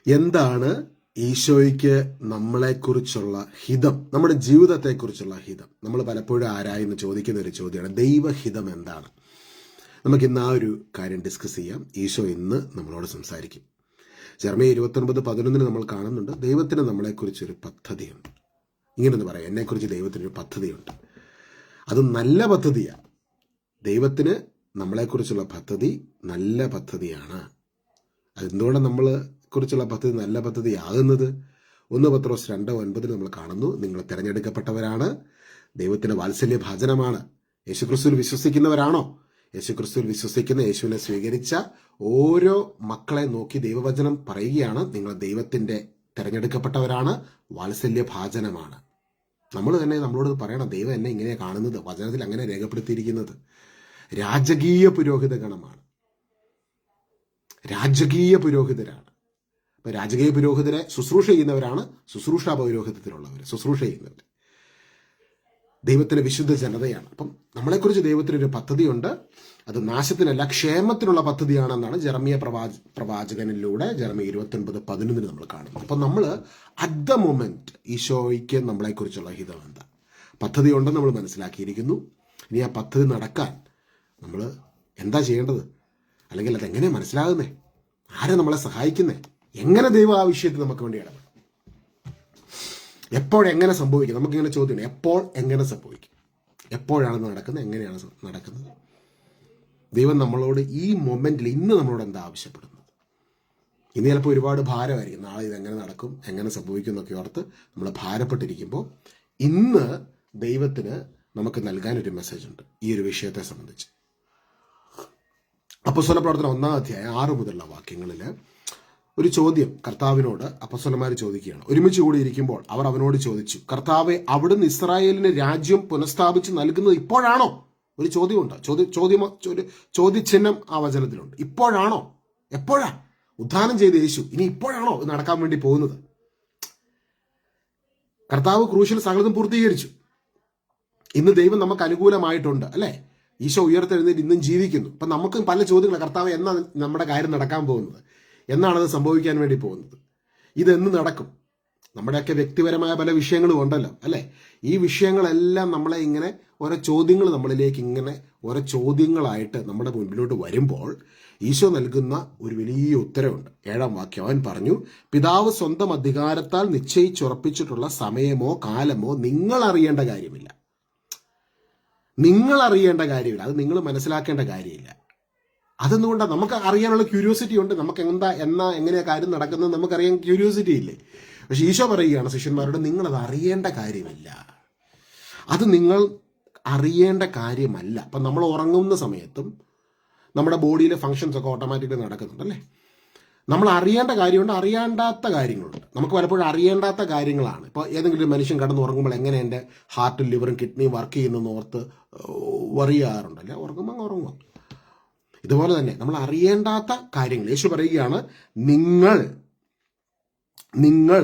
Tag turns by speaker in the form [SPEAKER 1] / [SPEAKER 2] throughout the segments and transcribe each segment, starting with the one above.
[SPEAKER 1] എന്താണ് ഈശോയ്ക്ക് നമ്മളെക്കുറിച്ചുള്ള ഹിതം, നമ്മുടെ ജീവിതത്തെക്കുറിച്ചുള്ള ഹിതം? നമ്മൾ പലപ്പോഴും ആരായെന്ന് ചോദിക്കുന്ന ഒരു ചോദ്യമാണ്, ദൈവഹിതം എന്താണ്? നമുക്ക് ഇന്ന് ആ ഒരു കാര്യം ഡിസ്കസ് ചെയ്യാം. ഈശോ ഇന്ന് നമ്മളോട് സംസാരിക്കും. ജെറമ്യാ 29:11 നമ്മൾ കാണുന്നുണ്ട്, ദൈവത്തിന് നമ്മളെക്കുറിച്ചൊരു പദ്ധതിയുണ്ട്. ഇങ്ങനെയൊന്ന് പറയാം, എന്നെക്കുറിച്ച് ദൈവത്തിനൊരു പദ്ധതിയുണ്ട്. അത് നല്ല പദ്ധതിയാണ്. ദൈവത്തിന് നമ്മളെക്കുറിച്ചുള്ള പദ്ധതി നല്ല പദ്ധതിയാണ്. അതെന്തുകൊണ്ടാണ് നമ്മളെ കുറിച്ചുള്ള പദ്ധതി നല്ല പദ്ധതിയാകുന്നത്? 1 പത്രോസ് 2:9 നമ്മൾ കാണുന്നു, നിങ്ങൾ തിരഞ്ഞെടുക്കപ്പെട്ടവരാണ്, ദൈവത്തിന്റെ വാത്സല്യ ഭാജനമാണ്. യേശുക്രിസ്തുവിൽ വിശ്വസിക്കുന്നവരാണോ? യേശുക്രിസ്തുവിൽ വിശ്വസിക്കുന്ന, യേശുവിനെ സ്വീകരിച്ച ഓരോ മക്കളെ നോക്കി ദൈവവചനം പറയുകയാണ്, നിങ്ങൾ ദൈവത്തിന്റെ തിരഞ്ഞെടുക്കപ്പെട്ടവരാണ്, വാത്സല്യ ഭാജനമാണ്. നമ്മൾ തന്നെ നമ്മളോട് പറയണം, ദൈവം എന്നെ ഇങ്ങനെ കാണുന്നത്, വചനത്തിൽ അങ്ങനെ രേഖപ്പെടുത്തിയിരിക്കുന്നത്. രാജകീയ പുരോഹിത ഗണമാണ്, രാജകീയ പുരോഹിതരാണ്. അപ്പൊ രാജകീയ പുരോഹിതരെ ശുശ്രൂഷ ചെയ്യുന്നവരാണ് ശുശ്രൂഷ പൗരോഹിതത്തിലുള്ളവർ, ശുശ്രൂഷ ചെയ്യുന്നവർ ദൈവത്തിന്റെ വിശുദ്ധ ജനതയാണ്. അപ്പം നമ്മളെക്കുറിച്ച് ദൈവത്തിനൊരു പദ്ധതിയുണ്ട്. അത് നാശത്തിനല്ല, ക്ഷേമത്തിനുള്ള പദ്ധതിയാണെന്നാണ് ജെറമ്യാ പ്രവാചകനിലൂടെ ജെറമ്യാ 29:11 നമ്മൾ കാണുന്നത്. അപ്പം നമ്മൾ അറ്റ് ദ മൊമെന്റ് ഈശോയ്ക്ക് നമ്മളെക്കുറിച്ചുള്ള ഹിതം എന്താ, പദ്ധതി ഉണ്ടെന്ന് നമ്മൾ മനസ്സിലാക്കിയിരിക്കുന്നു. ഇനി ആ പദ്ധതി നടക്കാൻ നമ്മൾ എന്താ ചെയ്യേണ്ടത്, അല്ലെങ്കിൽ അതെങ്ങനെ മനസ്സിലാകുന്നേ, ആരെ നമ്മളെ സഹായിക്കുന്നേ, എങ്ങനെ ദൈവം ആ വിഷയത്തിൽ നമുക്ക് വേണ്ടി ഇടപെടും, എപ്പോഴെങ്ങനെ സംഭവിക്കും? നമുക്കിങ്ങനെ ചോദ്യം, എപ്പോൾ എങ്ങനെ സംഭവിക്കും, എപ്പോഴാണ് നടക്കുന്നത്, എങ്ങനെയാണ് നടക്കുന്നത്? ദൈവം നമ്മളോട് ഈ മൊമെന്റിൽ ഇന്ന് നമ്മളോട് എന്താ ആവശ്യപ്പെടുന്നത്? ഇന്ന് ചിലപ്പോൾ ഒരുപാട് ഭാരമായിരിക്കും, നാളെ ഇതെങ്ങനെ നടക്കും, എങ്ങനെ സംഭവിക്കും എന്നൊക്കെ ഓർത്ത് നമ്മൾ ഭാരപ്പെട്ടിരിക്കുമ്പോൾ ഇന്ന് ദൈവത്തിന് നമുക്ക് നൽകാൻ ഒരു മെസ്സേജ് ഉണ്ട് ഈ ഒരു വിഷയത്തെ സംബന്ധിച്ച്. അപ്പോസ്തല പ്രവർത്തനം 1-ാം അധ്യായം 6 മുതലുള്ള വാക്യങ്ങളിൽ ഒരു ചോദ്യം കർത്താവിനോട് അപ്പോസ്തലന്മാർ ചോദിക്കുകയാണ്. ഒരുമിച്ച് കൂടി ഇരിക്കുമ്പോൾ അവർ അവനോട് ചോദിച്ചു, കർത്താവെ, അവിടുന്ന് ഇസ്രായേലിന് രാജ്യം പുനഃസ്ഥാപിച്ച് നൽകുന്നത് ഇപ്പോഴാണോ? ഒരു ചോദ്യമുണ്ട്, ചോദ്യചിഹ്നം ആ വചനത്തിലുണ്ട്. ഇപ്പോഴാണോ? എപ്പോഴാ? ഉദ്ധാനം ചെയ്ത യേശു ഇനി ഇപ്പോഴാണോ ഇത് നടക്കാൻ വേണ്ടി പോകുന്നത്? കർത്താവ് ക്രൂശിൽ സകലതും പൂർത്തീകരിച്ചു. ഇന്ന് ദൈവം നമുക്ക് അനുകൂലമായിട്ടുണ്ട്, അല്ലേ? ഈശോ ഉയർത്തെഴുന്നേറ്റ് ഇന്നും ജീവിക്കുന്നു. അപ്പം നമുക്ക് പല ചോദ്യങ്ങൾ, കർത്താവ് എന്നാണ് നമ്മുടെ കാര്യം നടക്കാൻ പോകുന്നത്, എന്നാണത് സംഭവിക്കാൻ വേണ്ടി പോകുന്നത്, ഇതെന്ന് നടക്കും? നമ്മുടെയൊക്കെ വ്യക്തിപരമായ പല വിഷയങ്ങളും ഉണ്ടല്ലോ, അല്ലേ? ഈ വിഷയങ്ങളെല്ലാം നമ്മളെ ഇങ്ങനെ ഓരോ ചോദ്യങ്ങൾ നമ്മളിലേക്ക് ഇങ്ങനെ ഓരോ ചോദ്യങ്ങളായിട്ട് നമ്മുടെ മുൻപിലോട്ട് വരുമ്പോൾ ഈശോ നൽകുന്ന ഒരു വലിയ ഉത്തരവുണ്ട്. 7-ാം വാക്യം, അവൻ പറഞ്ഞു, പിതാവ് സ്വന്തം അധികാരത്താൽ നിശ്ചയിച്ചുറപ്പിച്ചിട്ടുള്ള സമയമോ കാലമോ നിങ്ങൾ അറിയേണ്ട കാര്യമില്ല. നിങ്ങൾ അറിയേണ്ട കാര്യമില്ല, അത് നിങ്ങൾ മനസ്സിലാക്കേണ്ട കാര്യമില്ല. അതെന്നുകൊണ്ടാണ് നമുക്ക് അറിയാനുള്ള ക്യൂരിയോസിറ്റി ഉണ്ട്. നമുക്ക് എങ്ങനെയാ കാര്യം നടക്കുന്നത് നമുക്കറിയാൻ ക്യൂരിയോസിറ്റി ഇല്ലേ? പക്ഷെ ഈശോ പറയുകയാണ് ശിഷ്യന്മാരോട്, നിങ്ങളത് അറിയേണ്ട കാര്യമില്ല, അത് നിങ്ങൾ അറിയേണ്ട കാര്യമല്ല. അപ്പം നമ്മൾ ഉറങ്ങുന്ന സമയത്തും നമ്മുടെ ബോഡിയിലെ ഫങ്ഷൻസ് ഒക്കെ ഓട്ടോമാറ്റിക്കലി നടക്കുന്നുണ്ടല്ലേ. നമ്മൾ അറിയേണ്ട കാര്യമുണ്ട്, അറിയേണ്ടാത്ത കാര്യങ്ങളുണ്ട്. നമുക്ക് പലപ്പോഴും അറിയേണ്ടാത്ത കാര്യങ്ങളാണ്. ഇപ്പോൾ ഏതെങ്കിലും ഒരു മനുഷ്യൻ കിടന്ന് ഉറങ്ങുമ്പോൾ എങ്ങനെ എൻ്റെ ഹാർട്ടും ലിവറും കിഡ്നിയും വർക്ക് ചെയ്യുന്നതെന്ന് ഓർത്ത് വറിയാറുണ്ടല്ലേ. ഉറങ്ങുമ്പോൾ ഉറങ്ങുക. ഇതുപോലെ തന്നെ നമ്മൾ അറിയേണ്ടാത്ത കാര്യങ്ങൾ യേശു പറയുകയാണ്, നിങ്ങൾ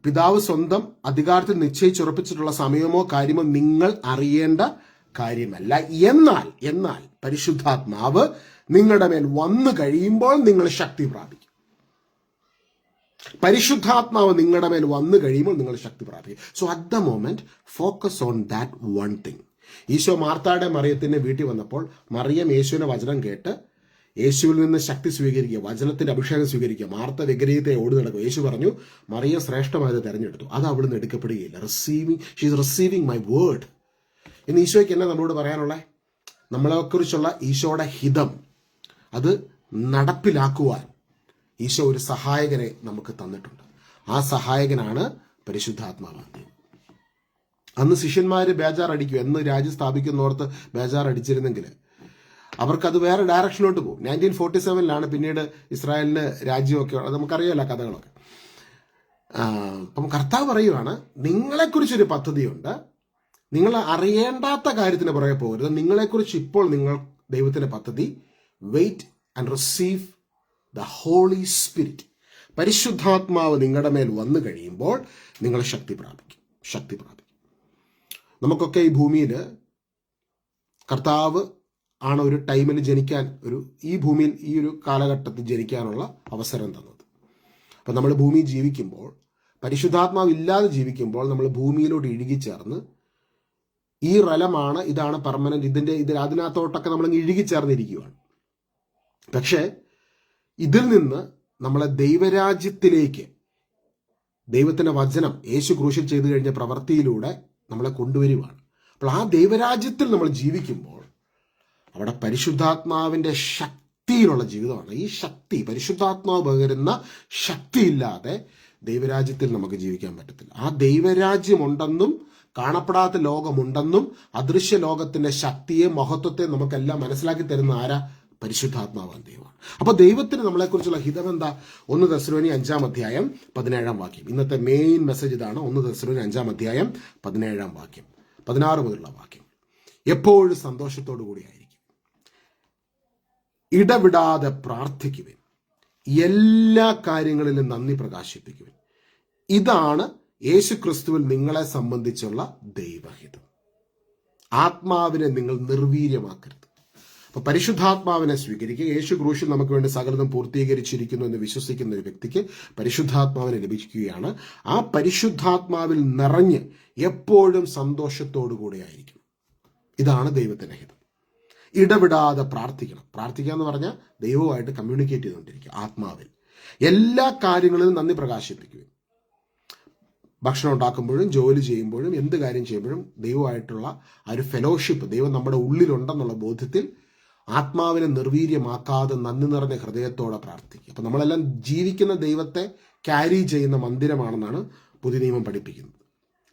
[SPEAKER 1] പിതാവ് സ്വന്തം അധികാരത്തിൽ നിശ്ചയിച്ചുറപ്പിച്ചിട്ടുള്ള സമയമോ കാര്യമോ നിങ്ങൾ അറിയേണ്ട കാര്യമല്ല. എന്നാൽ പരിശുദ്ധാത്മാവ് നിങ്ങളുടെ മേൽ വന്നു കഴിയുമ്പോൾ നിങ്ങൾ ശക്തി പ്രാപിക്കും. പരിശുദ്ധാത്മാവ് നിങ്ങളുടെ മേൽ വന്നു കഴിയുമ്പോൾ നിങ്ങൾ ശക്തി പ്രാപിക്കും. So at the moment focus on that one thing. Isho മാർത്താടെ മറിയത്തിന്റെ വീട്ടിൽ വന്നപ്പോൾ മറിയം യേശുവിന്റെ വചനം കേട്ട് യേശുവിൽ നിന്ന് ശക്തി സ്വീകരിക്കുക, വചനത്തിന്റെ അഭിഷേകം സ്വീകരിക്കുക. മാർത്ത വിഗ്രഹത്തെ ഓടി നടക്കുക. യേശു പറഞ്ഞു, മറിയം ശ്രേഷ്ഠമായത് തെരഞ്ഞെടുത്തു, അത് അവിടുന്ന് എടുക്കപ്പെടുകയില്ല. She is receiving my word. ഇന്ന് ഈശോയ്ക്ക് എന്നാ നമ്മളോട് പറയാനുള്ള? നമ്മളെക്കുറിച്ചുള്ള ഈശോയുടെ ഹിതം അത് നടപ്പിലാക്കുവാൻ ഈശോ ഒരു സഹായകനെ നമുക്ക് തന്നിട്ടുണ്ട്. ആ സഹായകനാണ് പരിശുദ്ധാത്മാവ്. അന്ന് ശിഷ്യന്മാർ ബേജാറടിക്കും, എന്ന് രാജ്യം സ്ഥാപിക്കുന്നോർത്ത് ബേജാറടിച്ചിരുന്നെങ്കിൽ അവർക്കത് വേറെ ഡയറക്ഷനിലോട്ട് പോകും. 1947 പിന്നീട് ഇസ്രായേലിന് രാജ്യമൊക്കെ, അത് നമുക്കറിയാമല്ലോ കഥകളൊക്കെ. അപ്പം കർത്താവ് പറയുവാണ്, നിങ്ങളെക്കുറിച്ചൊരു പദ്ധതിയുണ്ട്, നിങ്ങൾ അറിയേണ്ടാത്ത കാര്യത്തിന് പുറകെ പോകരുത്. നിങ്ങളെക്കുറിച്ച് ഇപ്പോൾ നിങ്ങൾ ദൈവത്തിന്റെ പദ്ധതി, wait and receive the Holy Spirit. പരിശുദ്ധാത്മാവ് നിങ്ങളുടെ മേൽ വന്നു കഴിയുമ്പോൾ നിങ്ങൾ ശക്തി പ്രാപിക്കും. നമുക്കൊക്കെ ഈ ഭൂമിയിൽ കർത്താവ് ആണ് ഒരു ടൈമിൽ ജനിക്കാൻ, ഈ ഭൂമിയിൽ ഈ ഒരു കാലഘട്ടത്തിൽ ജനിക്കാനുള്ള അവസരം തന്നത്. അപ്പം നമ്മൾ ഭൂമിയിൽ ജീവിക്കുമ്പോൾ, പരിശുദ്ധാത്മാവ് ഇല്ലാതെ ജീവിക്കുമ്പോൾ നമ്മൾ ഭൂമിയിലോട്ട് ഇഴുകിച്ചേർന്ന് ഈ റലമാണ്, ഇതാണ് പെർമനന്റ്, അതിനകത്തോട്ടൊക്കെ നമ്മൾ ഇഴുകിച്ചേർന്നിരിക്കുകയാണ്. പക്ഷേ ഇതിൽ നിന്ന് നമ്മളെ ദൈവരാജ്യത്തിലേക്ക്, ദൈവത്തിൻ്റെ വചനം യേശു ക്രൂശിൽ ചെയ്തു കഴിഞ്ഞ പ്രവൃത്തിയിലൂടെ നമ്മളെ കൊണ്ടുവരുവാണ്. അപ്പോൾ ആ ദൈവരാജ്യത്തിൽ നമ്മൾ ജീവിക്കുമ്പോൾ അവിടെ പരിശുദ്ധാത്മാവിൻ്റെ ശക്തിയിലുള്ള ജീവിതമാണ്. ഈ ശക്തി, പരിശുദ്ധാത്മാവ് പകരുന്ന ശക്തിയില്ലാതെ ദൈവരാജ്യത്തിൽ നമുക്ക് ജീവിക്കാൻ പറ്റത്തില്ല. ആ ദൈവരാജ്യമുണ്ടെന്നും കാണപ്പെടാത്ത ലോകമുണ്ടെന്നും അദൃശ്യ ലോകത്തിന്റെ ശക്തിയെ, മഹത്വത്തെ നമുക്കെല്ലാം മനസ്സിലാക്കി തരുന്ന ആരാ? പരിശുദ്ധാത്മാവാൻ ദൈവമാണ്. അപ്പൊ ദൈവത്തിന് നമ്മളെക്കുറിച്ചുള്ള ഹിതം എന്താ? 1 തെസ്സലോനിക്കർ 5 അധ്യായം 17 വാക്യം. ഇന്നത്തെ മെയിൻ മെസ്സേജ് ഇതാണ്. 1 തെസ്സലോനിക്കർ 5 അധ്യായം 17 വാക്യം, 16 മുതലുള്ള വാക്യം. എപ്പോഴും സന്തോഷത്തോടു കൂടിയായിരിക്കും, ഇടവിടാതെ പ്രാർത്ഥിക്കുവിൻ, എല്ലാ കാര്യങ്ങളിലും നന്ദി പ്രകാശിപ്പിക്കുവിൻ. ഇതാണ് യേശുക്രിസ്തുവിൽ നിങ്ങളെ സംബന്ധിച്ചുള്ള ദൈവഹിതം. ആത്മാവിനെ നിങ്ങൾ നിർവീര്യമാക്കരുത്. അപ്പൊ പരിശുദ്ധാത്മാവിനെ സ്വീകരിക്കുക. യേശു ക്രൂശിൽ നമുക്ക് വേണ്ടി സകലതും പൂർത്തീകരിച്ചിരിക്കുന്നു എന്ന് വിശ്വസിക്കുന്ന ഒരു വ്യക്തിക്ക് പരിശുദ്ധാത്മാവിനെ ലഭിക്കുകയാണ്. ആ പരിശുദ്ധാത്മാവിൽ നിറഞ്ഞ് എപ്പോഴും സന്തോഷത്തോടു കൂടെ ആയിരിക്കും. ഇതാണ് ദൈവത്തിന്റെ ഹിതം. ഇടവിടാതെ പ്രാർത്ഥിക്കണം. പ്രാർത്ഥിക്കുക എന്ന് പറഞ്ഞാൽ ദൈവവുമായിട്ട് കമ്മ്യൂണിക്കേറ്റ് ചെയ്തുകൊണ്ടിരിക്കുക ആത്മാവിൽ. എല്ലാ കാര്യങ്ങളിലും നന്ദി പ്രകാശിപ്പിക്കുകയും, ഭക്ഷണം ഉണ്ടാക്കുമ്പോഴും ജോലി ചെയ്യുമ്പോഴും എന്ത് കാര്യം ചെയ്യുമ്പോഴും ദൈവമായിട്ടുള്ള ആ ഒരു ഫെലോഷിപ്പ്, ദൈവം നമ്മുടെ ഉള്ളിലുണ്ടെന്നുള്ള ബോധ്യത്തിൽ ആത്മാവിനെ നിർവീര്യമാക്കാതെ നന്ദി നിറഞ്ഞ ഹൃദയത്തോടെ പ്രാർത്ഥിക്കുക. അപ്പം നമ്മളെല്ലാം ജീവിക്കുന്ന ദൈവത്തെ ക്യാരി ചെയ്യുന്ന മന്ദിരമാണെന്നാണ് പുതിയ നിയമം പഠിപ്പിക്കുന്നത്.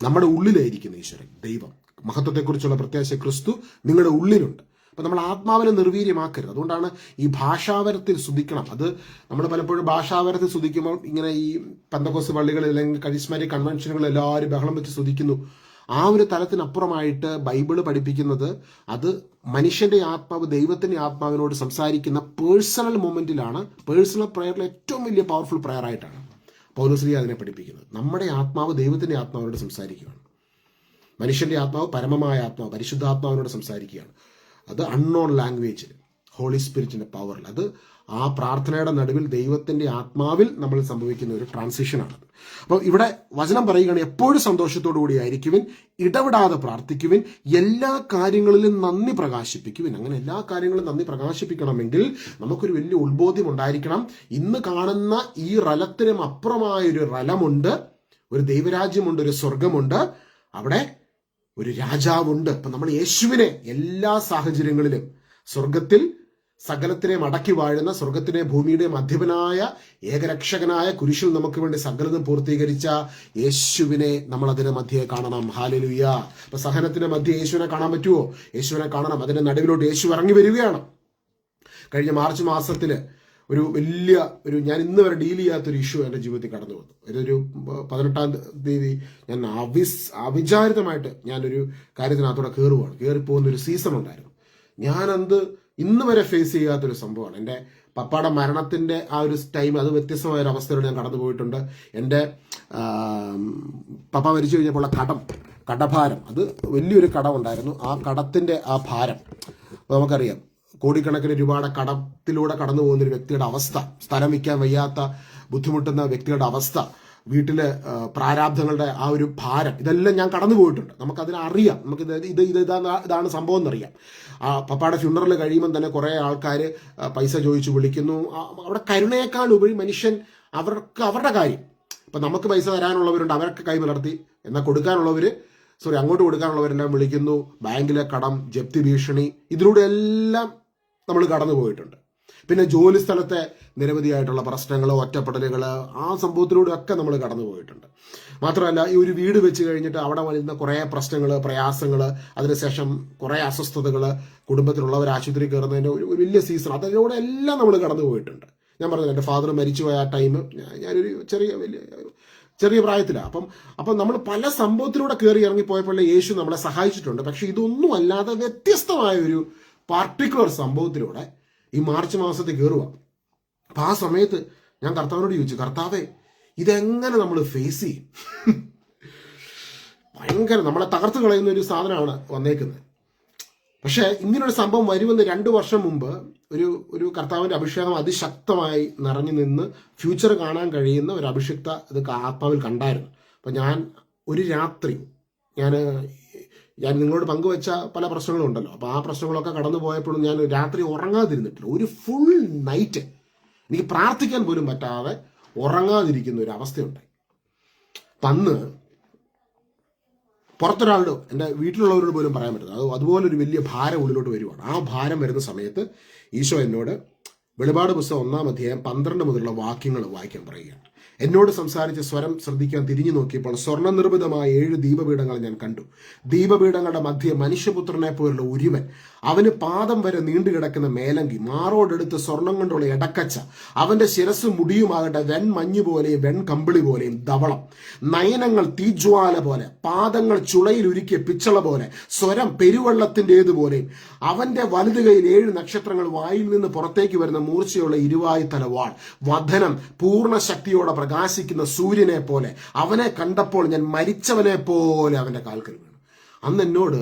[SPEAKER 1] നമ്മുടെ ഉള്ളിലായിരിക്കുന്ന ഈശ്വരൻ, ദൈവം, മഹത്വത്തെക്കുറിച്ചുള്ള പ്രത്യാശ ക്രിസ്തു നിങ്ങളുടെ ഉള്ളിലുണ്ട്. അപ്പം നമ്മൾ ആത്മാവിനെ നിർവീര്യമാക്കരുത്. അതുകൊണ്ടാണ് ഈ ഭാഷാവരത്തിൽ സ്തുതിക്കണം. അത് നമ്മൾ പലപ്പോഴും ഭാഷാവരത്തിൽ സ്തുതിക്കുമ്പോൾ ഇങ്ങനെ ഈ പെന്തക്കോസ്ത് പള്ളികളിൽ അല്ലെങ്കിൽ കരിസ്മാറ്റിക് കൺവെൻഷനുകളിൽ എല്ലാവരും ബഹളം വെച്ച് സ്തുതിക്കുന്നു. ആ ഒരു തലത്തിനപ്പുറമായിട്ട് ബൈബിള് പഠിപ്പിക്കുന്നത് അത് മനുഷ്യന്റെ ആത്മാവ് ദൈവത്തിന്റെ ആത്മാവിനോട് സംസാരിക്കുന്ന പേഴ്സണൽ മൊമെന്റിലാണ്. പേഴ്സണൽ പ്രയറിൽ ഏറ്റവും വലിയ പവർഫുൾ പ്രയർ ആയിട്ടാണ് പൗലോസ്ലീഹ അതിനെ പഠിപ്പിക്കുന്നത്. നമ്മുടെ ആത്മാവ് ദൈവത്തിന്റെ ആത്മാവിനോട് സംസാരിക്കുകയാണ്. മനുഷ്യന്റെ ആത്മാവ്, പരമമായ ആത്മാവ്, പരിശുദ്ധാത്മാവിനോട് സംസാരിക്കുകയാണ്. അത് അൺനോൺ ലാംഗ്വേജിൽ, ഹോളി സ്പിരിറ്റിന്റെ പവറിൽ, അത് ആ പ്രാർത്ഥനയുടെ നടുവിൽ ദൈവത്തിന്റെ ആത്മാവിൽ നമ്മൾ സംഭവിക്കുന്ന ഒരു ട്രാൻസിഷനാണ്. അപ്പോൾ ഇവിടെ വചനം പറയുകയാണ്, എപ്പോഴും സന്തോഷത്തോടു കൂടി ആയിരിക്കുവിൻ, ഇടവിടാതെ പ്രാർത്ഥിക്കുവിൻ, എല്ലാ കാര്യങ്ങളിലും നന്ദി പ്രകാശിപ്പിക്കുവിൻ. അങ്ങനെ എല്ലാ കാര്യങ്ങളും നന്ദി പ്രകാശിപ്പിക്കണമെങ്കിൽ നമുക്കൊരു വലിയ ഉത്ബോധ്യം ഉണ്ടായിരിക്കണം. ഇന്ന് കാണുന്ന ഈ റലത്തിനും അപ്പുറമായൊരു റലമുണ്ട്, ഒരു ദൈവരാജ്യമുണ്ട്, ഒരു സ്വർഗമുണ്ട്, അവിടെ ഒരു രാജാവുണ്ട്. അപ്പൊ നമ്മൾ യേശുവിനെ എല്ലാ സാഹചര്യങ്ങളിലും സ്വർഗത്തിൽ സകലത്തിനെയും അടക്കി വാഴുന്ന, സ്വർഗത്തിനെ ഭൂമിയുടെയും അധിപനായ ഏകരക്ഷകനായ കുരിശിൽ നമുക്ക് വേണ്ടി സകലതും പൂർത്തീകരിച്ച യേശുവിനെ നമ്മൾ അതിന്റെ മധ്യേ കാണണം. ഹല്ലേലൂയ. അപ്പൊ സഹനത്തിന്റെ മധ്യേ യേശുവിനെ കാണാൻ പറ്റുമോ? യേശുവിനെ കാണണം. അതിന്റെ നടുവിലോട്ട് യേശു ഇറങ്ങി വരികയാണ്. കഴിഞ്ഞ മാർച്ച് മാസത്തില് ഒരു ഞാൻ ഇന്ന് വരെ ഡീൽ ചെയ്യാത്തൊരു ഇഷ്യൂ എൻ്റെ ജീവിതത്തിൽ കടന്നു വന്നു. ഇതൊരു 18-ാം തീയതി ഞാൻ അവിചാരിതമായിട്ട് ഞാനൊരു കാര്യത്തിനകത്തൂടെ കയറിപ്പോകുന്ന ഒരു സീസൺ ഉണ്ടായിരുന്നു. ഞാനത് ഇന്ന് വരെ ഫേസ് ചെയ്യാത്തൊരു സംഭവമാണ്. എൻ്റെ പപ്പയുടെ മരണത്തിൻ്റെ ആ ഒരു ടൈം, അത് വ്യത്യസ്തമായ ഒരു അവസ്ഥയിലൂടെ ഞാൻ കടന്നു പോയിട്ടുണ്ട്. എൻ്റെ പപ്പ മരിച്ചു കഴിഞ്ഞപ്പോൾ കടഭാരം, അത് വലിയൊരു കടമുണ്ടായിരുന്നു. ആ കടത്തിൻ്റെ ആ ഭാരം, അപ്പോൾ നമുക്കറിയാം കോടിക്കണക്കിന് രൂപയുടെ കടത്തിലൂടെ കടന്നു പോകുന്ന ഒരു വ്യക്തിയുടെ അവസ്ഥ, സ്ഥലം വിൽക്കാൻ വയ്യാത്ത ബുദ്ധിമുട്ടുന്ന വ്യക്തിയുടെ അവസ്ഥ, വീട്ടിലെ പ്രാരാബ്ധങ്ങളുടെ ആ ഒരു ഭാരം, ഇതെല്ലാം ഞാൻ കടന്നു പോയിട്ടുണ്ട്. നമുക്കതിനറിയാം, നമുക്ക് ഇതാണ് സംഭവം എന്നറിയാം. ആ പപ്പയുടെ ഫ്യൂണറൽ കഴിയുമ്പം തന്നെ കുറേ ആൾക്കാർ പൈസ ചോദിച്ചു വിളിക്കുന്നു. അവിടെ കരുണയേക്കാൾ ഉപരി മനുഷ്യൻ അവരുടെ കാര്യം, ഇപ്പം നമുക്ക് പൈസ തരാനുള്ളവരുണ്ട്, അവരൊക്കെ കൈ മലർത്തി, എന്നാൽ അങ്ങോട്ട് കൊടുക്കാനുള്ളവരെല്ലാം വിളിക്കുന്നു. ബാങ്കിലെ കടം, ജപ്തി ഭീഷണി, ഇതിലൂടെ എല്ലാം നമ്മൾ കടന്നു പോയിട്ടുണ്ട്. പിന്നെ ജോലി സ്ഥലത്തെ നിരവധിയായിട്ടുള്ള പ്രശ്നങ്ങൾ, ഒറ്റപ്പെടലുകൾ, ആ സംഭവത്തിലൂടെ ഒക്കെ നമ്മൾ കടന്നു പോയിട്ടുണ്ട്. മാത്രമല്ല, ഈ ഒരു വീട് വെച്ച് കഴിഞ്ഞിട്ട് അവിടെ വരുന്ന കുറേ പ്രശ്നങ്ങൾ, പ്രയാസങ്ങൾ, അതിനുശേഷം കുറേ അസ്വസ്ഥതകൾ, കുടുംബത്തിലുള്ളവർ ആശുപത്രി കയറുന്നതിൻ്റെ ഒരു വലിയ സീസൺ, അതിലൂടെ എല്ലാം നമ്മൾ കടന്നു പോയിട്ടുണ്ട്. ഞാൻ പറഞ്ഞില്ല, എൻ്റെ ഫാദർ മരിച്ചുപോയ ആ ടൈം ഞാനൊരു ചെറിയ പ്രായത്തിലാണ്. അപ്പം നമ്മൾ പല സംഭവത്തിലൂടെ കയറി ഇറങ്ങിപ്പോയപ്പോൾ യേശു നമ്മളെ സഹായിച്ചിട്ടുണ്ട്. പക്ഷെ ഇതൊന്നും അല്ലാതെ വ്യത്യസ്തമായ ഒരു പാർട്ടിക്കുലർ സംഭവത്തിലൂടെ ഈ മാർച്ച് മാസത്തിൽ കയറുക. അപ്പം ആ സമയത്ത് ഞാൻ കർത്താവിനോട് ചോദിച്ചു, കർത്താവേ, ഇതെങ്ങനെ നമ്മൾ ഫേസ് ചെയ്യും? ഭയങ്കര നമ്മളെ തകർത്ത് കളയുന്ന ഒരു സാധനമാണ് വന്നേക്കുന്നത്. പക്ഷേ ഇങ്ങനൊരു സംഭവം വരുമെന്ന് 2 വർഷം മുമ്പ് ഒരു കർത്താവിൻ്റെ അഭിഷേകം അതിശക്തമായി നിറഞ്ഞു നിന്ന് ഫ്യൂച്ചർ കാണാൻ കഴിയുന്ന ഒരു അഭിഷിക്ത ഇത് ആത്മാവിൽ കണ്ടായിരുന്നു. അപ്പം ഞാൻ ഒരു രാത്രി ഞാൻ നിങ്ങളോട് പങ്കുവെച്ച പല പ്രശ്നങ്ങളും ഉണ്ടല്ലോ, അപ്പോൾ ആ പ്രശ്നങ്ങളൊക്കെ കടന്നു പോയപ്പോഴും ഞാൻ രാത്രി ഉറങ്ങാതിരുന്നിട്ടില്ല. ഒരു ഫുൾ നൈറ്റ് എനിക്ക് പ്രാർത്ഥിക്കാൻ പോലും പറ്റാതെ ഉറങ്ങാതിരിക്കുന്ന ഒരു അവസ്ഥയുണ്ടായി. അപ്പം അന്ന് പുറത്തൊരാളോട്, എൻ്റെ വീട്ടിലുള്ളവരോട് പോലും പറയാൻ പറ്റുന്നത് അതുപോലെ ഒരു വലിയ ഭാരം ഉള്ളിലോട്ട് വരുവാണ്. ആ ഭാരം വരുന്ന സമയത്ത് ഈശോ എന്നോട് വെളിപാട് പുസ്തകം 1-ാം അധ്യായം 12 മുതലുള്ള വാക്യങ്ങൾ വായിക്കാൻ പറയുകയാണ്. എന്നോട് സംസാരിച്ച സ്വരം ശ്രദ്ധിക്കാൻ തിരിഞ്ഞു നോക്കിയപ്പോൾ സ്വർണ്ണ നിർമ്മിതമായ 7 ദീപപീഠങ്ങൾ ഞാൻ കണ്ടു. ദീപപീഠങ്ങളുടെ മധ്യേ മനുഷ്യപുത്രനെ പോലുള്ള ഒരുവൻ, അവന് പാദം വരെ നീണ്ടുകിടക്കുന്ന മേലങ്കി, മാറോടെടുത്ത് സ്വർണം കൊണ്ടുള്ള എടക്കച്ച, അവന്റെ ശിരസ് മുടിയുമാകട്ടെ വെൺമഞ്ഞു പോലെയും വെൺകമ്പിളി പോലെയും ധവളം, നയനങ്ങൾ തീജ്വാല പോലെ, പാദങ്ങൾ ചുളയിൽ ഉരുക്കിയ പിച്ചള പോലെ, സ്വരം പെരുവെള്ളത്തിൻ്റെതുപോലെയും, അവന്റെ വലതു കൈയിൽ 7 നക്ഷത്രങ്ങൾ, വായിൽ നിന്ന് പുറത്തേക്ക് വരുന്ന മൂർച്ചയുള്ള 20 തലവാൾ, വധനം പൂർണ്ണ ശക്തിയോടെ പ്രകാശിക്കുന്ന സൂര്യനെ പോലെ. അവനെ കണ്ടപ്പോൾ ഞാൻ മരിച്ചവനെ പോലെ അവന്റെ കാൽക്കൽ വീണു. അന്ന് എന്നോട്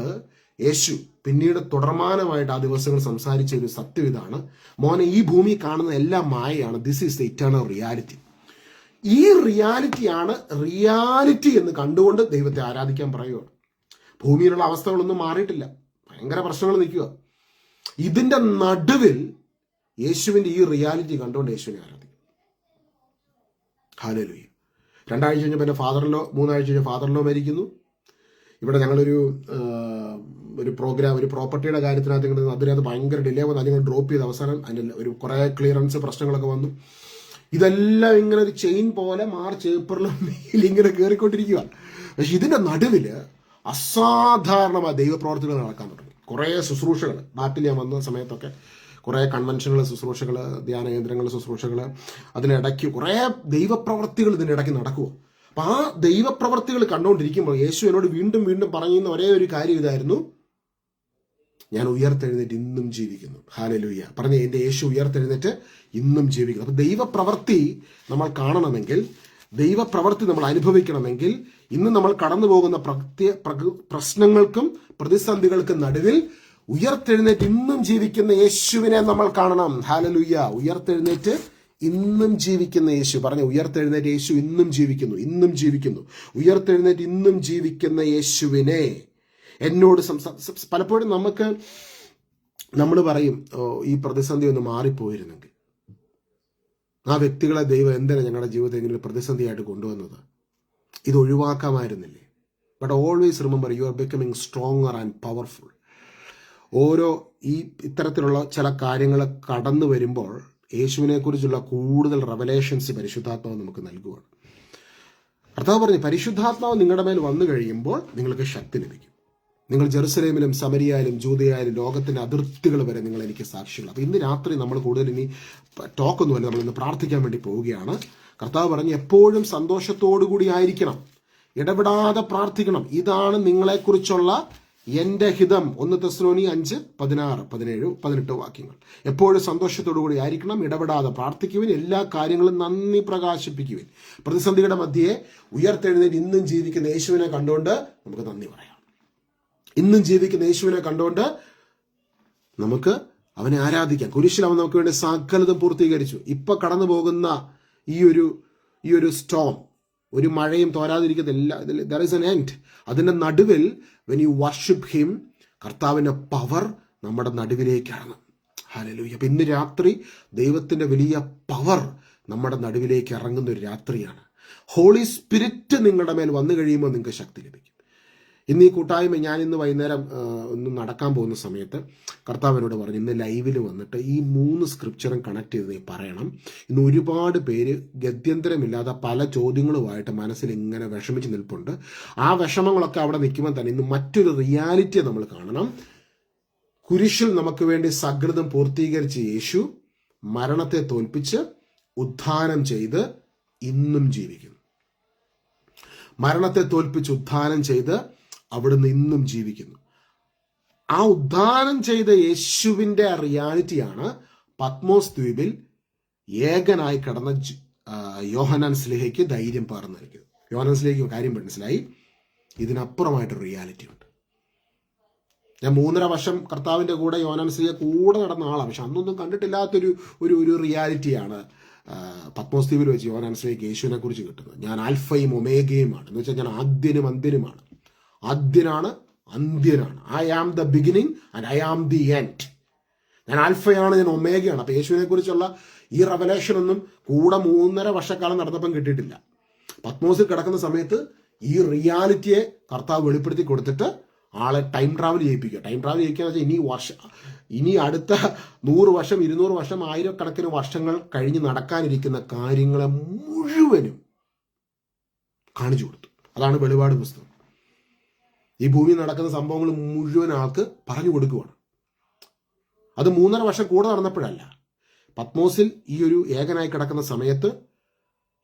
[SPEAKER 1] യേശു പിന്നീട് തുടർമാനമായിട്ട് ആ ദിവസങ്ങൾ സംസാരിച്ച ഒരു സത്യം ഇതാണ്: മോനെ, ഈ ഭൂമി കാണുന്ന എല്ലാം മായയാണ്. This is the eternal reality. ഈ റിയാലിറ്റിയാണ് റിയാലിറ്റി എന്ന് കണ്ടുകൊണ്ട് ദൈവത്തെ ആരാധിക്കാൻ പറയുകയാണ്. ഭൂമിയിലുള്ള അവസ്ഥകളൊന്നും മാറിയിട്ടില്ല, ഭയങ്കര പ്രശ്നങ്ങൾ നിൽക്കുക. ഇതിന്റെ നടുവിൽ യേശുവിന്റെ ഈ റിയാലിറ്റി കണ്ടുകൊണ്ട് യേശുവിനെ ആരാധിക്കും. ഹല്ലേലൂയ. 2 ആഴ്ച കഴിഞ്ഞപ്പോൾ എൻ്റെ ഫാദറിലോ, 3 ആഴ്ച കഴിഞ്ഞ ഫാദറിലോ മരിക്കുന്നു. ഇവിടെ ഞങ്ങളൊരു പ്രോഗ്രാം, ഒരു പ്രോപ്പർട്ടിയുടെ കാര്യത്തിനകത്ത് അതിനകത്ത് ഭയങ്കര ഡിലേ വന്ന് അതിങ്ങൾ ഡ്രോപ്പ് ചെയ്ത് അവസാനം അതിൻ്റെ ഒരു കുറേ ക്ലിയറൻസ് പ്രശ്നങ്ങളൊക്കെ വന്നു. ഇതെല്ലാം ഇങ്ങനെ ഒരു ചെയിൻ പോലെ മാർച്ച് ഏപ്രിലും മെയിൽ ഇങ്ങനെ കയറിക്കൊണ്ടിരിക്കുക. പക്ഷെ ഇതിൻ്റെ നടുവിൽ അസാധാരണമായ ദൈവപ്രവർത്തികൾ നടക്കാൻ തുടങ്ങി. കുറേ ശുശ്രൂഷകൾ നാട്ടിൽ ഞാൻ വന്ന സമയത്തൊക്കെ കുറേ കൺവെൻഷനുകൾ, ശുശ്രൂഷകൾ, ധ്യാന കേന്ദ്രങ്ങൾ, ശുശ്രൂഷകൾ, അതിനിടയ്ക്ക് കുറേ ദൈവപ്രവർത്തികൾ ഇതിനിടയ്ക്ക് നടക്കുക. അപ്പം ആ ദൈവപ്രവർത്തികൾ കണ്ടുകൊണ്ടിരിക്കുമ്പോൾ യേശു എന്നോട് വീണ്ടും വീണ്ടും പറയുന്ന ഒരേ ഒരു കാര്യം ഇതായിരുന്നു: ഞാൻ ഉയർത്തെഴുന്നേറ്റ് ഇന്നും ജീവിക്കുന്നു. ഹല്ലേലൂയ. പറഞ്ഞ എൻ്റെ യേശു ഉയർത്തെഴുന്നേറ്റ് ഇന്നും ജീവിക്കുന്നു. അപ്പം ദൈവപ്രവൃത്തി നമ്മൾ കാണണമെങ്കിൽ, ദൈവപ്രവൃത്തി നമ്മൾ അനുഭവിക്കണമെങ്കിൽ, ഇന്ന് നമ്മൾ കടന്നു പോകുന്ന പ്രശ്നങ്ങൾക്കും പ്രതിസന്ധികൾക്കും നടുവിൽ ഉയർത്തെഴുന്നേറ്റ് ഇന്നും ജീവിക്കുന്ന യേശുവിനെ നമ്മൾ കാണണം. ഹല്ലേലൂയ. ഉയർത്തെഴുന്നേറ്റ് ഇന്നും ജീവിക്കുന്ന യേശു. പറഞ്ഞു, ഉയർത്തെഴുന്നേറ്റ് യേശു ഇന്നും ജീവിക്കുന്നു, ഇന്നും ജീവിക്കുന്നു. ഉയർത്തെഴുന്നേറ്റ് ഇന്നും ജീവിക്കുന്ന യേശുവിനെ എന്നോട് പലപ്പോഴും നമ്മൾ പറയും, ഈ പ്രതിസന്ധി ഒന്ന് മാറിപ്പോയിരുന്നെങ്കിൽ, ആ വ്യക്തികളെ ദൈവം എന്തിനാണ് ഞങ്ങളുടെ ജീവിതത്തിൽ ഇങ്ങനെ പ്രതിസന്ധിയായിട്ട് കൊണ്ടുവന്നത്, ഇത് ഒഴിവാക്കാമായിരുന്നില്ലേ? But always remember, you are becoming stronger and powerful. ഇത്തരത്തിലുള്ള ചില കാര്യങ്ങൾ കടന്നു വരുമ്പോൾ യേശുവിനെ കുറിച്ചുള്ള കൂടുതൽ റെവലേഷൻസ് പരിശുദ്ധാത്മാവ് നമുക്ക് നൽകുകയാണ്. കർത്താവ് പറഞ്ഞു, പരിശുദ്ധാത്മാവ് നിങ്ങളുടെ മേൽ വന്നു കഴിയുമ്പോൾ നിങ്ങൾക്ക് ശക്തി ലഭിക്കും. നിങ്ങൾ ജെറുസലേമിലും സമരിയായാലും ജൂദയായാലും ലോകത്തിന്റെ അതിർത്തികൾ വരെ നിങ്ങൾ എനിക്ക് സാക്ഷികൾ. അപ്പം ഇന്ന് രാത്രി നമ്മൾ കൂടുതൽ ഇനി ടോക്കൊന്നുമല്ല, നമ്മൾ ഇന്ന് പ്രാർത്ഥിക്കാൻ വേണ്ടി പോവുകയാണ്. കർത്താവ് പറഞ്ഞു, എപ്പോഴും സന്തോഷത്തോടു കൂടി ആയിരിക്കണം, ഇടപെടാതെ പ്രാർത്ഥിക്കണം. ഇതാണ് നിങ്ങളെക്കുറിച്ചുള്ള എൻ്റെ ഹിതം. 1 തെസ്സലോനി 5, 16, 17, 18 വാക്യങ്ങൾ. എപ്പോഴും സന്തോഷത്തോടു കൂടി ആയിരിക്കണം, ഇടപെടാതെ പ്രാർത്ഥിക്കുവിൻ, എല്ലാ കാര്യങ്ങളും നന്ദി പ്രകാശിപ്പിക്കുവിൻ. പ്രതിസന്ധിയുടെ മധ്യേ ഉയർത്തെഴുന്നേറ്റ് ഇന്നും ജീവിക്കുന്ന യേശുവിനെ കണ്ടുകൊണ്ട് നമുക്ക് നന്ദി പറയാം. ഇന്നും ജീവിക്കുന്ന യേശുവിനെ കണ്ടുകൊണ്ട് നമുക്ക് അവനെ ആരാധിക്കാം. കുരിശിൽ അവൻ നമുക്ക് വേണ്ടി സകലതും പൂർത്തീകരിച്ചു. ഇപ്പൊ കടന്നു പോകുന്ന ഈ ഒരു സ്റ്റോം, ഒരു മഴയും തോരാതിരിക്കുന്നില്ല. There is an end. അതിന്റെ നടുവിൽ വെൻ യു വർഷിപ്പ് ഹിം, കർത്താവിന്റെ പവർ നമ്മുടെ നടുവിലേക്കാണ്. ഹല്ലേലൂയ. അപ്പൊ ഇന്ന് രാത്രി ദൈവത്തിന്റെ വലിയ പവർ നമ്മുടെ നടുവിലേക്ക് ഇറങ്ങുന്ന ഒരു രാത്രിയാണ്. ഹോളി സ്പിരിറ്റ് നിങ്ങളുടെ മേൽ വന്നു കഴിയുമ്പോൾ നിങ്ങൾക്ക് ശക്തി ലഭിക്കും. ഇന്ന് ഈ കൂട്ടായ്മ, ഞാൻ ഇന്ന് വൈകുന്നേരം ഒന്ന് നടക്കാൻ പോകുന്ന സമയത്ത് കർത്താവിനോട് പറഞ്ഞു, ഇന്ന് ലൈവിൽ വന്നിട്ട് ഈ 3 സ്ക്രിപ്ചറും കണക്ട് ചെയ്ത് പറയണം. ഇന്ന് ഒരുപാട് പേര് ഗത്യന്തരമില്ലാതെ പല ചോദ്യങ്ങളുമായിട്ട് മനസ്സിൽ ഇങ്ങനെ വിഷമിച്ച് നിൽപ്പുണ്ട്. ആ വിഷമങ്ങളൊക്കെ അവിടെ നിൽക്കുമ്പോൾ തന്നെ ഇന്ന് മറ്റൊരു റിയാലിറ്റിയെ നമ്മൾ കാണണം. കുരിശിൽ നമുക്ക് വേണ്ടി സകലതും പൂർത്തീകരിച്ച യേശു മരണത്തെ തോൽപ്പിച്ച് ഉദ്ധാനം ചെയ്ത് ഇന്നും ജീവിക്കുന്നു. മരണത്തെ തോൽപ്പിച്ച് ഉദ്ധാനം ചെയ്ത് അവിടുന്ന് ഇന്നും ജീവിക്കുന്നു. ആ ഉദ്ധാനം ചെയ്ത യേശുവിൻ്റെ റിയാലിറ്റിയാണ് പത്മോസ് ദ്വീപിൽ ഏകനായി കിടന്ന യോഹന്നാൻ സ്ലീഹയ്ക്ക് ധൈര്യം പകർന്നു നൽകിയത്. യോഹന്നാൻ സ്ലീഹയ്ക്ക് കാര്യം മനസ്സിലായി, ഇതിനപ്പുറമായിട്ടൊരു റിയാലിറ്റി ഉണ്ട്. ഞാൻ 3.5 വർഷം കർത്താവിൻ്റെ കൂടെ യോഹന്നാൻ കൂടെ നടന്ന ആളാണ്. പക്ഷെ അന്നൊന്നും കണ്ടിട്ടില്ലാത്തൊരു ഒരു ഒരു റിയാലിറ്റിയാണ് പത്മോസ് ദ്വീപിൽ വെച്ച് യോഹന്നാൻ യേശുവിനെ കുറിച്ച് കിട്ടുന്നത്. ഞാൻ ആൽഫയും ഒമേഗയുമാണ്, എന്ന് വെച്ചാൽ ഞാൻ ആദ്യനും അന്ത്യനുമാണ്. ആദ്യനാണ്, അന്ത്യനാണ്. I am the beginning and I am the end. ഞാൻ ആൽഫയാണ്, ഞാൻ ഒമേഗയാണ്. അപ്പം യേശുവിനെ കുറിച്ചുള്ള ഈ റെവലേഷൻ ഒന്നും കൂടെ 3.5 വർഷക്കാലം നടന്നപ്പം കിട്ടിയിട്ടില്ല. പത്മോസിൽ കിടക്കുന്ന സമയത്ത് ഈ റിയാലിറ്റിയെ കർത്താവ് വെളിപ്പെടുത്തി കൊടുത്തിട്ട് ആളെ ടൈം ട്രാവൽ ചെയ്യിപ്പിക്കുക. ടൈം ട്രാവൽ ചെയ്യിക്കുക എന്ന് വെച്ചാൽ ഇനി അടുത്ത 100 വർഷം 200 വർഷം 1000കണക്കിന് വർഷങ്ങൾ കഴിഞ്ഞ് നടക്കാനിരിക്കുന്ന കാര്യങ്ങളെ മുഴുവനും കാണിച്ചു കൊടുത്തു. അതാണ് വെളിപാട് പുസ്തകം. ഈ ഭൂമിയിൽ നടക്കുന്ന സംഭവങ്ങൾ മുഴുവൻ ആൾക്ക് പറഞ്ഞു കൊടുക്കുകയാണ്. അത് 3.5 വർഷം കൂടെ നടന്നപ്പോഴല്ല, പത്മോസിൽ ഈ ഒരു ഏകനായി കിടക്കുന്ന സമയത്ത്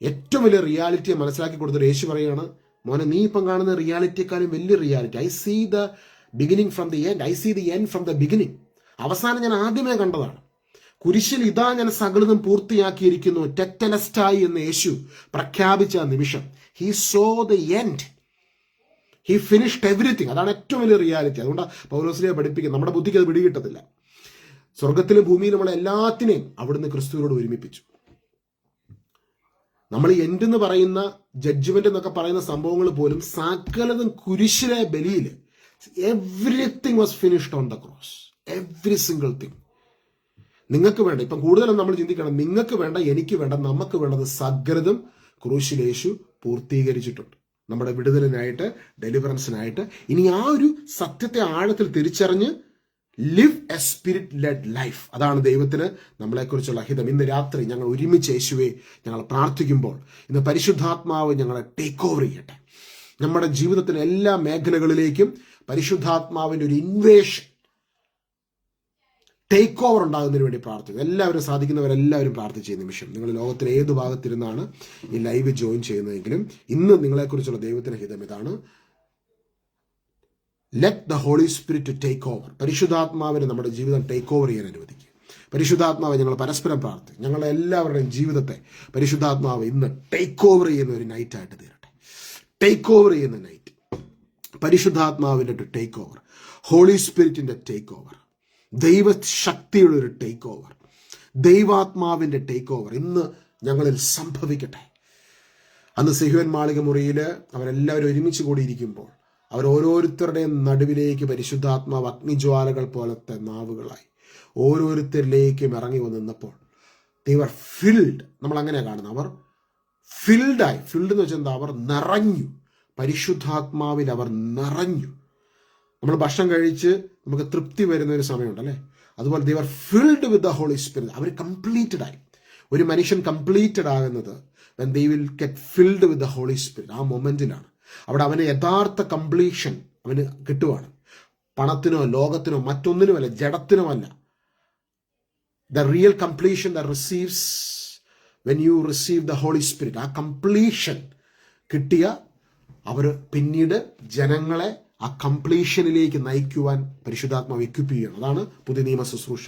[SPEAKER 1] ഏറ്റവും വലിയ റിയാലിറ്റിയെ മനസ്സിലാക്കി കൊടുത്തിട്ട് യേശു പറയുകയാണ്, മോനെ നീ ഇപ്പം കാണുന്ന റിയാലിറ്റിയെക്കാളും വലിയ reality, I see the beginning from the end, I see the end from the beginning. അവസാനം ഞാൻ ആദ്യമേ കണ്ടതാണ്. കുരിശിൽ ഇതാ ഞാൻ സകലതും പൂർത്തിയാക്കിയിരിക്കുന്നു, ടെറ്റലസ്റ്റായി എന്ന് യേശു പ്രഖ്യാപിച്ച നിമിഷം, he so the end, he finished everything. അതാണ് ഏറ്റവും വലിയ റിയാലിറ്റി. അതുകൊണ്ടാണ് പൗലോസിനെ പഠിപ്പിക്കുന്നത്. നമ്മുടെ ബുദ്ധിക്ക് അത് പിടികിട്ടത്തില്ല. സ്വർഗത്തിലും ഭൂമിയിലും നമ്മളെ എല്ലാത്തിനെയും അവിടുന്ന് ക്രിസ്തുവിനോട് ഒരുമിപ്പിച്ചു. നമ്മൾ എൻഡ് എന്ന് പറയുന്ന ജഡ്ജ്മെന്റ് എന്നൊക്കെ പറയുന്ന സംഭവങ്ങൾ പോലും സകലതും കുരിശിലെ ബലിയിൽ, everything was finished on the cross, every single thing. നിങ്ങൾക്ക് വേണ്ട, ഇപ്പം കൂടുതലും നമ്മൾ ചിന്തിക്കണം, നിങ്ങൾക്ക് വേണ്ട, എനിക്ക് വേണ്ട, നമുക്ക് വേണ്ടത് സകലതും ക്രൂശിൽ യേശു പൂർത്തീകരിച്ചിട്ടുണ്ട്. നമ്മുടെ വിടുതലിനായിട്ട്, ഡെലിവറൻസിനായിട്ട്. ഇനി ആ ഒരു സത്യത്തെ ആഴത്തിൽ തിരിച്ചറിഞ്ഞ് live a spirit led life. അതാണ് ദൈവത്തിന് നമ്മളെക്കുറിച്ചുള്ള ഹിതം. ഇന്ന് രാത്രി ഞങ്ങൾ ഒരുമിച്ച് യേശുവെ ഞങ്ങൾ പ്രാർത്ഥിക്കുമ്പോൾ ഇന്ന് പരിശുദ്ധാത്മാവ് ഞങ്ങളെ ടേക്ക് ഓവർ ചെയ്യട്ടെ. നമ്മുടെ ജീവിതത്തിലെ എല്ലാ മേഖലകളിലേക്കും പരിശുദ്ധാത്മാവിൻ്റെ ഒരു ഇൻവേഷൻ, ടേക്ക് ഓവർ ഉണ്ടാകുന്നതിന് വേണ്ടി പ്രാർത്ഥിക്കും. എല്ലാവരും സാധിക്കുന്നവരെല്ലാവരും പ്രാർത്ഥിച്ച നിമിഷം, നിങ്ങൾ ലോകത്തിലെ ഏത് ഭാഗത്തിരുന്നാണ് ഈ ലൈവ് ജോയിൻ ചെയ്യുന്നതെങ്കിലും ഇന്ന് നിങ്ങളെക്കുറിച്ചുള്ള ദൈവത്തിന്റെ ഹിതം ഇതാണ്. Let the Holy Spirit take over. പരിശുദ്ധാത്മാവിനെ നമ്മുടെ ജീവിതം ടേക്ക് ഓവർ ചെയ്യാൻ അനുവദിക്കുക. പരിശുദ്ധാത്മാവ് ഞങ്ങൾ പരസ്പരം പ്രാർത്ഥിക്കും. ഞങ്ങളുടെ എല്ലാവരുടെയും ജീവിതത്തെ പരിശുദ്ധാത്മാവ് ഇന്ന് ടേക്ക് ഓവർ ചെയ്യുന്ന ഒരു നൈറ്റായിട്ട് തീരട്ടെ. ടേക്ക് ഓവർ ചെയ്യുന്ന നൈറ്റ്, പരിശുദ്ധാത്മാവിൻ്റെ ടേക്ക് ഓവർ, ഹോളി സ്പിരിറ്റിന്റെ ടേക്ക് ഓവർ, ദൈവശക്തിയുടെ ഒരു ടേക്ക് ഓവർ, ദൈവാത്മാവിൻ്റെ ടേക്ക് ഓവർ ഇന്ന് ഞങ്ങളിൽ സംഭവിക്കട്ടെ. അന്ന് സിഹ്യോൻ മാളിക മുറിയിൽ അവരെല്ലാവരും ഒരുമിച്ച് കൂടിയിരിക്കുമ്പോൾ അവർ ഓരോരുത്തരുടെയും നടുവിലേക്ക് പരിശുദ്ധാത്മാവ് അഗ്നിജ്വാലകൾ പോലത്തെ നാവുകളായി ഓരോരുത്തരിലേക്കും ഇറങ്ങി വന്നപ്പോൾ they were filled. നമ്മൾ അങ്ങനെയാണ് കാണുന്നത്. അവർ ഫിൽഡായി. ഫിൽഡ് എന്ന് വെച്ചാൽ എന്താ? അവർ നിറഞ്ഞു. പരിശുദ്ധാത്മാവിൽ അവർ നിറഞ്ഞു. നമ്മൾ ഭക്ഷണം കഴിച്ച് നമുക്ക് തൃപ്തി വരുന്ന ഒരു സമയമുണ്ട് അല്ലേ? അതുപോലെ they were filled with the Holy Spirit. അവർ കംപ്ലീറ്റഡ് ആയി. ഒരു മനുഷ്യൻ കംപ്ലീറ്റഡ് ആകുന്നത് when they will get filled with the Holy Spirit. ആ മൊമെന്റിലാണ് അവിടെ അവന് യഥാർത്ഥ കംപ്ലീഷൻ അവന് കിട്ടുവാണ്. പണത്തിനോ ലോകത്തിനോ മറ്റൊന്നിനുമല്ല, ജഡത്തിനുമല്ല. The real completion the receives when you receive the Holy Spirit. ആ കംപ്ലീഷൻ കിട്ടിയ അവർ പിന്നീട് ജനങ്ങളെ ആ കംപ്ലീഷനിലേക്ക് നയിക്കുവാൻ പരിശുദ്ധാത്മാവ് എക്വിപ്പ് ചെയ്യണം. അതാണ് പുതിയ നിയമ ശുശ്രൂഷ.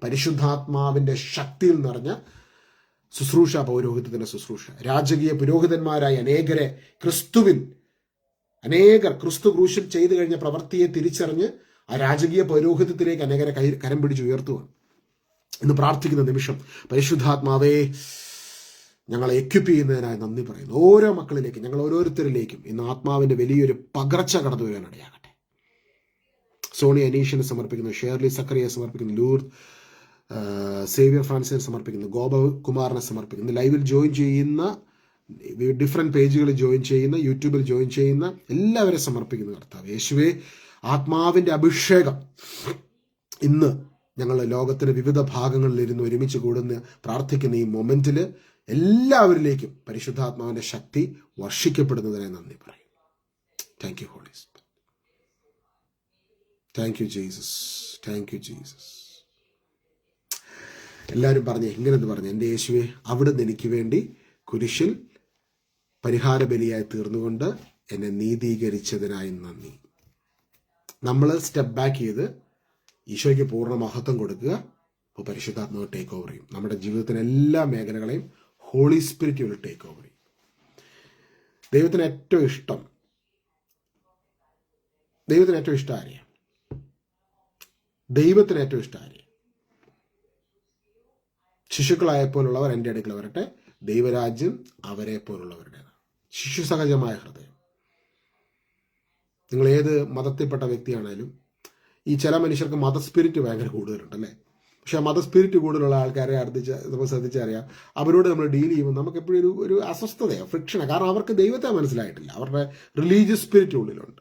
[SPEAKER 1] പരിശുദ്ധാത്മാവിന്റെ ശക്തിയിൽ നിറഞ്ഞ ശുശ്രൂഷ, പൗരോഹിത്യത്തിന്റെ ശുശ്രൂഷ. രാജകീയ പുരോഹിതന്മാരായ അനേകരെ അനേകർ ക്രിസ്തു ക്രൂശിൽ ചെയ്തു കഴിഞ്ഞ പ്രവൃത്തിയെ തിരിച്ചറിഞ്ഞ് ആ രാജകീയ പൗരോഹിത്യത്തിലേക്ക് അനേകരെ കരം പിടിച്ച് ഉയർത്തുവാണ്. ഇന്ന് പ്രാർത്ഥിക്കുന്ന നിമിഷം പരിശുദ്ധാത്മാവേ ഞങ്ങളെ എക്വിപ്പ് ചെയ്യുന്നതിനായി നന്ദി പറയുന്നു. ഓരോ മക്കളിലേക്കും, ഞങ്ങൾ ഓരോരുത്തരിലേക്കും ഇന്ന് ആത്മാവിന്റെ വലിയൊരു പകർച്ച കടന്നു വരാൻ ഇടയാകട്ടെ. സോണി അനീഷിനെ സമർപ്പിക്കുന്നു, ഷേർലി സക്കറിയെ സമർപ്പിക്കുന്നു, ലൂർദ് സേവ്യർ ഫ്രാൻസിനെ സമർപ്പിക്കുന്നു, ഗോപകുമാറിനെ സമർപ്പിക്കുന്നു. ലൈവിൽ ജോയിൻ ചെയ്യുന്ന, ഡിഫറെന്റ് പേജുകളിൽ ജോയിൻ ചെയ്യുന്ന, യൂട്യൂബിൽ ജോയിൻ ചെയ്യുന്ന എല്ലാവരെ സമർപ്പിക്കുന്നു. കർത്താവ് യേശുവേ, ആത്മാവിന്റെ അഭിഷേകം ഇന്ന് ഞങ്ങൾ ലോകത്തിന്റെ വിവിധ ഭാഗങ്ങളിൽ ഇരുന്ന് ഒരുമിച്ച് കൂടുന്ന പ്രാർത്ഥിക്കുന്ന ഈ മൊമെന്റിൽ എല്ലാവരിലേക്കും പരിശുദ്ധാത്മാവിന്റെ ശക്തി വർഷിക്കപ്പെടുന്നതിനായി നന്ദി പറയും. Thank you Holy Spirit. Thank you Jesus. Thank you Jesus. എല്ലാവരും പറഞ്ഞേ, ഇങ്ങനെ പറഞ്ഞേ, എൻ്റെ യേശുവേ, അവിടുന്ന് എനിക്ക് വേണ്ടി കുരിശിൽ പരിഹാര ബലിയായി തീർന്നുകൊണ്ട് എന്നെ നീതീകരിച്ചതിനായി നന്ദി. നമ്മൾ സ്റ്റെപ്പ് ബാക്ക് ചെയ്ത് ഈശോയ്ക്ക് പൂർണ്ണ മഹത്വം കൊടുക്കുക. അപ്പോൾ പരിശുദ്ധാത്മാവ് ടേക്ക് ഓവർ ചെയ്യും. നമ്മുടെ ജീവിതത്തിന് എല്ലാ മേഖലകളെയും Holy Spirit will take over ചെയ്യും. ദൈവത്തിന് ഏറ്റവും ഇഷ്ടം ആരെയാണ്? ദൈവത്തിന് ഏറ്റവും ഇഷ്ടം ആരെ? ശിശുക്കളായപ്പോലുള്ളവർ എൻ്റെ അടുക്കൽ വരട്ടെ, ദൈവരാജ്യം അവരെ പോലുള്ളവരുടേതാണ്. ശിശു സഹജമായ ഹൃദയം. നിങ്ങൾ ഏത് മതത്തിൽപ്പെട്ട വ്യക്തിയാണേലും, ഈ ചില മനുഷ്യർക്ക് മതസ്പിരിറ്റ് ഭയങ്കര കൂടുതലുണ്ടല്ലേ. പക്ഷെ ആ മതസ്പിരിറ്റ് കൂടുതലുള്ള ആൾക്കാരെ നമ്മൾ ശ്രദ്ധിച്ചറിയാം, അവരോട് നമ്മൾ ഡീൽ ചെയ്യുമ്പോൾ നമുക്ക് എപ്പോഴും ഒരു അസ്വസ്ഥതയോ ഫ്രിക്ഷനോ. കാരണം അവർക്ക് ദൈവത്തെ മനസ്സിലായിട്ടില്ല, അവരുടെ റിലീജിയസ് സ്പിരിറ്റ് ഉള്ളിലുണ്ട്.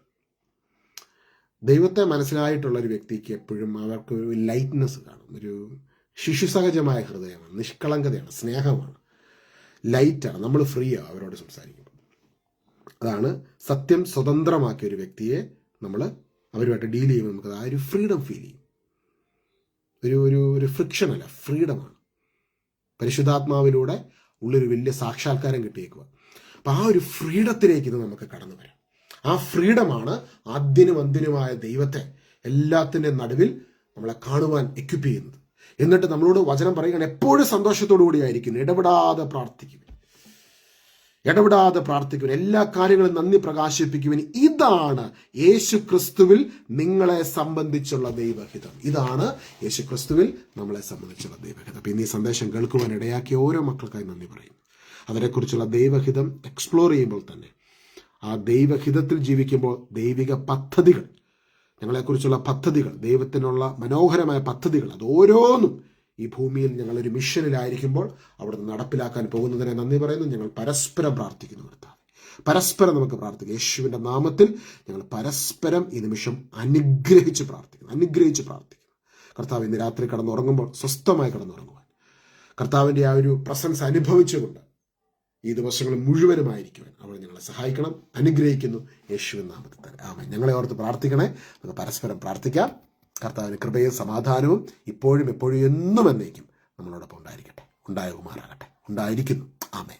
[SPEAKER 1] ദൈവത്തെ മനസ്സിലായിട്ടുള്ള ഒരു വ്യക്തിക്ക് എപ്പോഴും അവർക്ക് ഒരു ലൈറ്റ്നെസ് കാണും, ഒരു ശിശുസഹജമായ ഹൃദയമാണ്, നിഷ്കളങ്കതയാണ്, സ്നേഹമാണ്, ലൈറ്റാണ്. നമ്മൾ ഫ്രീ ആവും അവരോട് സംസാരിക്കുമ്പോൾ. അതാണ് സത്യം സ്വതന്ത്രമാക്കിയ ഒരു വ്യക്തിയെ നമ്മൾ അവരുമായിട്ട് ഡീൽ ചെയ്യുമ്പോൾ നമുക്ക് ആ ഒരു ഫ്രീഡം ഫീൽ ചെയ്യും. ഒരു ഫ്രിക്ഷൻ അല്ല, ഫ്രീഡമാണ്. പരിശുദ്ധാത്മാവിലൂടെ ഉള്ളൊരു വലിയ സാക്ഷാത്കാരം കിട്ടിയേക്കുക. അപ്പം ആ ഒരു ഫ്രീഡത്തിലേക്ക് ഇത് നമുക്ക് കടന്നു വരാം. ആ ഫ്രീഡമാണ് ആദ്യനും അന്തിനുമായ ദൈവത്തെ എല്ലാത്തിൻ്റെ നടുവിൽ നമ്മളെ കാണുവാൻ എക്വിപ്പ് ചെയ്യുന്നത്. എന്നിട്ട് നമ്മളോട് വചനം പറയുകയാണ്, എപ്പോഴും സന്തോഷത്തോടു കൂടിയായിരിക്കുന്നു, ഇടപെടാതെ പ്രാർത്ഥിക്കുവിൻ, എല്ലാ കാര്യങ്ങളും നന്ദി പ്രകാശിപ്പിക്കുവിൻ. ഇതാണ് യേശു ക്രിസ്തുവിൽ നിങ്ങളെ സംബന്ധിച്ചുള്ള ദൈവഹിതം. ഇതാണ് യേശു ക്രിസ്തുവിൽ നമ്മളെ സംബന്ധിച്ചുള്ള ദൈവഹിതം. അപ്പം ഇന്ന് ഈ സന്ദേശം കേൾക്കുവാൻ ഇടയാക്കിയ ഓരോ മക്കൾക്കായി നന്ദി പറയുന്നു. അവരെക്കുറിച്ചുള്ള ദൈവഹിതം എക്സ്പ്ലോർ ചെയ്യുമ്പോൾ തന്നെ, ആ ദൈവഹിതത്തിൽ ജീവിക്കുമ്പോൾ ദൈവിക പദ്ധതികൾ, ഞങ്ങളെക്കുറിച്ചുള്ള പദ്ധതികൾ, ദൈവത്തിനുള്ള മനോഹരമായ പദ്ധതികൾ, അത് ഓരോന്നും ഈ ഭൂമിയിൽ ഞങ്ങളൊരു മിഷനിലായിരിക്കുമ്പോൾ അവിടുന്ന് നടപ്പിലാക്കാൻ പോകുന്നതിനെ നന്ദി പറയുന്നു. ഞങ്ങൾ പരസ്പരം പ്രാർത്ഥിക്കുന്നു കർത്താവേ. പരസ്പരം നമുക്ക് പ്രാർത്ഥിക്കാം. യേശുവിൻ്റെ നാമത്തിൽ ഞങ്ങൾ പരസ്പരം ഈ നിമിഷം അനുഗ്രഹിച്ച് പ്രാർത്ഥിക്കുന്നു. കർത്താവ് ഇന്ന് രാത്രി കടന്നുറങ്ങുമ്പോൾ സ്വസ്ഥമായി കടന്നുറങ്ങുവാൻ, കർത്താവിൻ്റെ ആ ഒരു പ്രസൻസ് അനുഭവിച്ചുകൊണ്ട് ഈ ദിവസങ്ങൾ മുഴുവനുമായിരിക്കുവാൻ അവിടെ ഞങ്ങളെ സഹായിക്കണം. അനുഗ്രഹിക്കുന്നു യേശുവിൻ നാമത്തിൽ തന്നെ. ആമേൻ. ഞങ്ങളെ ഓർത്ത് പ്രാർത്ഥിക്കണേ. നമുക്ക് പരസ്പരം പ്രാർത്ഥിക്കാം. കർത്താവിന് കൃപയും സമാധാനവും ഇപ്പോഴും എപ്പോഴും എന്നും എന്നേക്കും നമ്മളോടൊപ്പം ഉണ്ടായിരിക്കട്ടെ, ഉണ്ടായിരിക്കുന്നു. ആമേൻ.